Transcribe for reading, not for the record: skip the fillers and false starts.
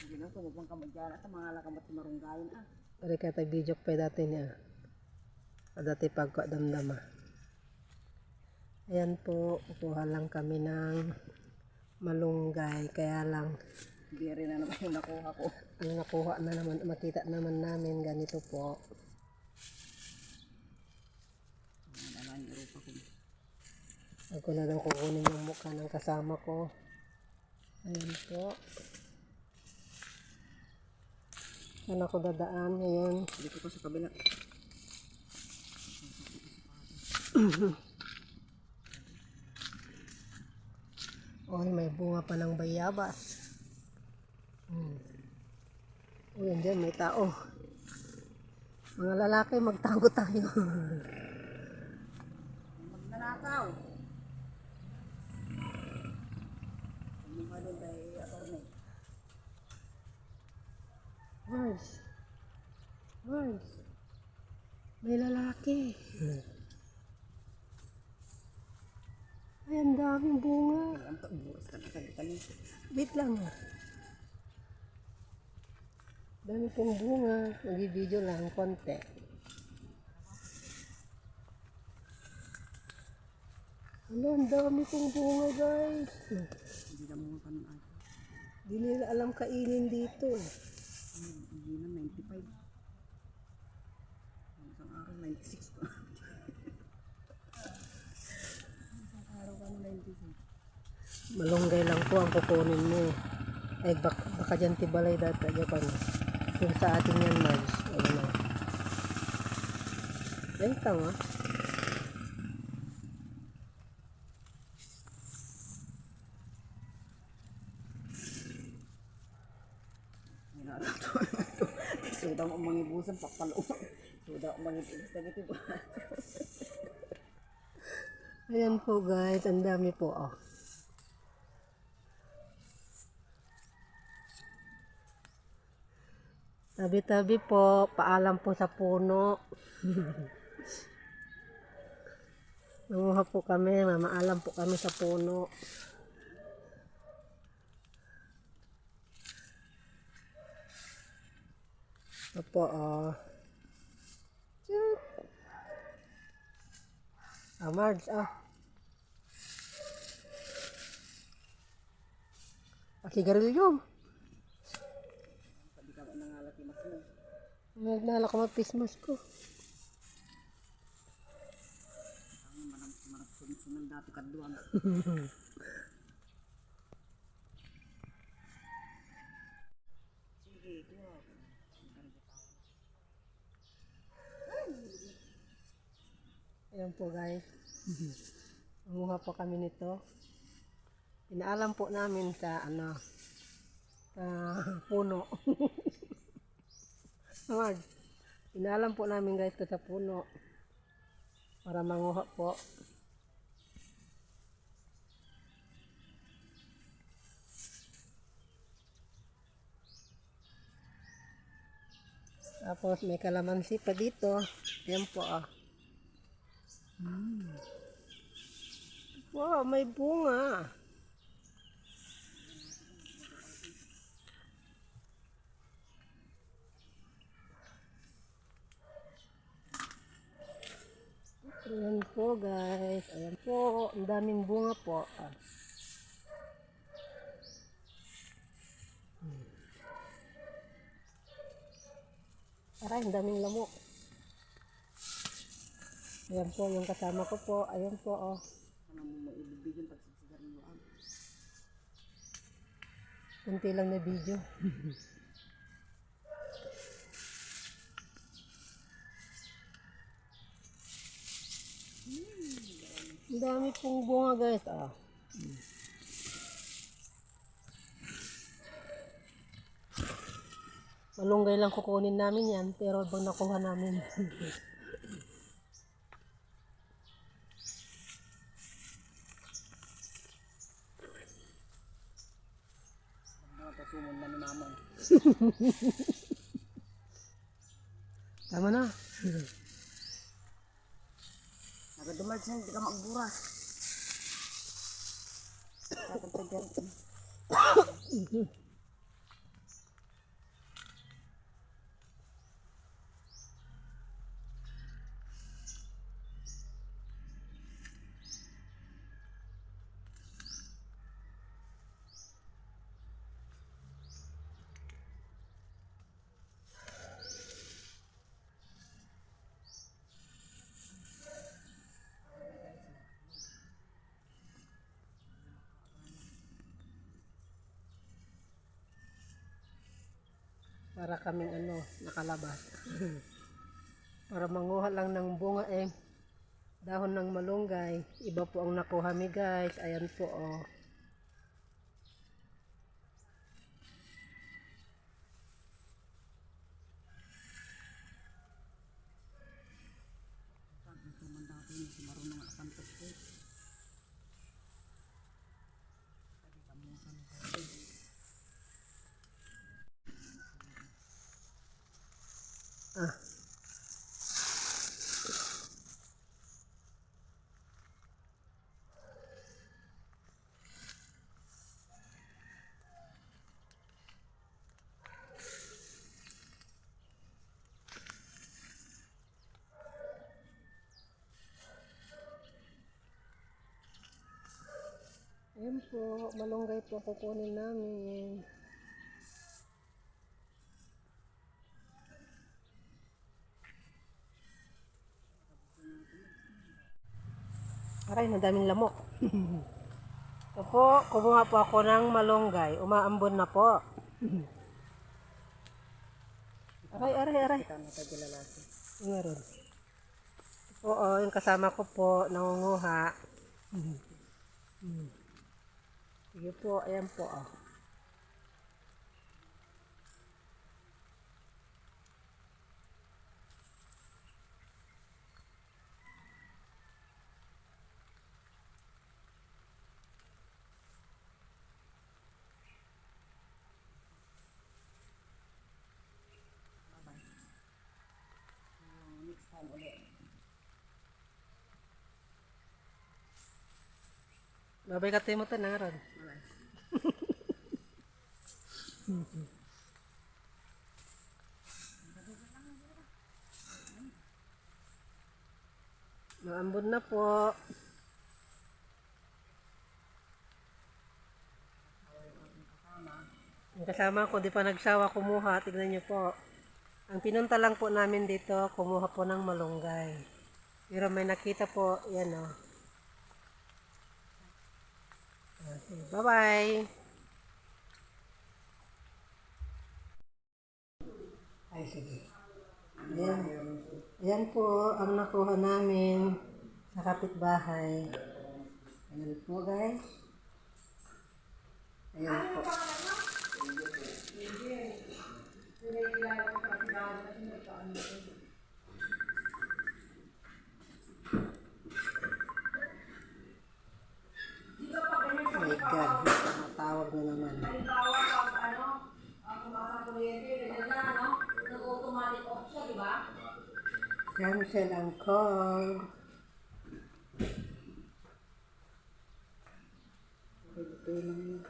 Hindi lang tumupang kamay dyan at mga lakamat si marunggayin ah. Ari kata video pa dati niya. Dati pagka damdama. Ayan po, kukuha lang kami ng malunggay. Kaya lang, Hindi rin na naman yung nakuha ko. ang nakuha na naman, makita naman namin ganito po. Ano naman yung rupa ko. Ako na daw kukunin yung mukha ng kasama ko. Ayan po. Saan ako dadaan ngayon? Dito ko sa kabila. Oy, may bunga pa ng bayabas. Uy, andyan may tao. Mga lalaki, magtago tayo. Magnanakaw. Yung ano kay attorney. Mars. Mars. May lalaki. Ay, ang daming bunga. Ang pagburas ka na kali. Wait lang. Dami pong bunga. Nag-video lang, konti. Ano, ang dami pong bunga, guys. Hindi na mga kanon ata. Di nila alam kainin dito. Hindi na 95. Isang araw 96 pa. Isang araw ka na 96. Malunggay lang po ang kukunin mo. Ay, baka dyan tibalay data. Japan. Yung sa atin yan, Marge. Ayun na. Ayun tanga. Sudah mo mangibusan papalo. Sudah mo mangibusan ito ba? Ayan po guys, ang dami po oh. Tabi-tabi po, paalam po sa puno. Nanguha po kami, mamaalam po kami sa puno. Ito po oh. Marge, Akigarilyo. Sabi ka nangalati mas mo. Nagnala ko mapismas ko. Ang manang sunod dati kaduan. Sige, ito. Ayan po guys. Nanguha po kami nito. Inaalam po namin sa puno. Marge, inaalam po namin guys ito sa puno. Para manguha po. Tapos may kalamansi pa dito. Ayan po Wow, may bunga. Ayan po guys. Ayan po. Ang daming bunga po. Aray, ang daming lamok. Ayan po yung kasama ko po. Ayan po Ano mo maibibigyan pag sigsigarilyoan. Kunti lang na video. Ang dami pong bunga guys. Malunggay lang kukunin namin yan. Pero bang nakuha namin. Sumon na ni mama. Tama na. Nagadumal siya, hindi ka magburas. Tatang Para kaming nakalabas. Para manguha lang ng bunga dahon ng malunggay. Iba po ang nakuha mi guys. Ayan po oh. Marunong akan to. Ah. Ayan po, malunggay po kukunin namin. Aray, madaming lamok. Ito po, kumuha po ako ng malunggay. Umaambon na po. Aray. Meron. Ito po, yung kasama ko po, nangunguha. Sige po, ayan po. Next time ulit. Babay ka tayo mo ito na ron. Maambon na po. Yung kasama ko, di pa nagsawa kumuha. Tignan nyo po. Ang pinunta lang po namin dito, kumuha po ng malunggay. Pero may nakita po, yan o. Okay, bye-bye! Ay, sige. Ayan. Ayan po ang nakuha namin sa kapitbahay. Ayan po guys. Ayan po. Oh my God, matawag na naman. Cancel ang call. Ito lang.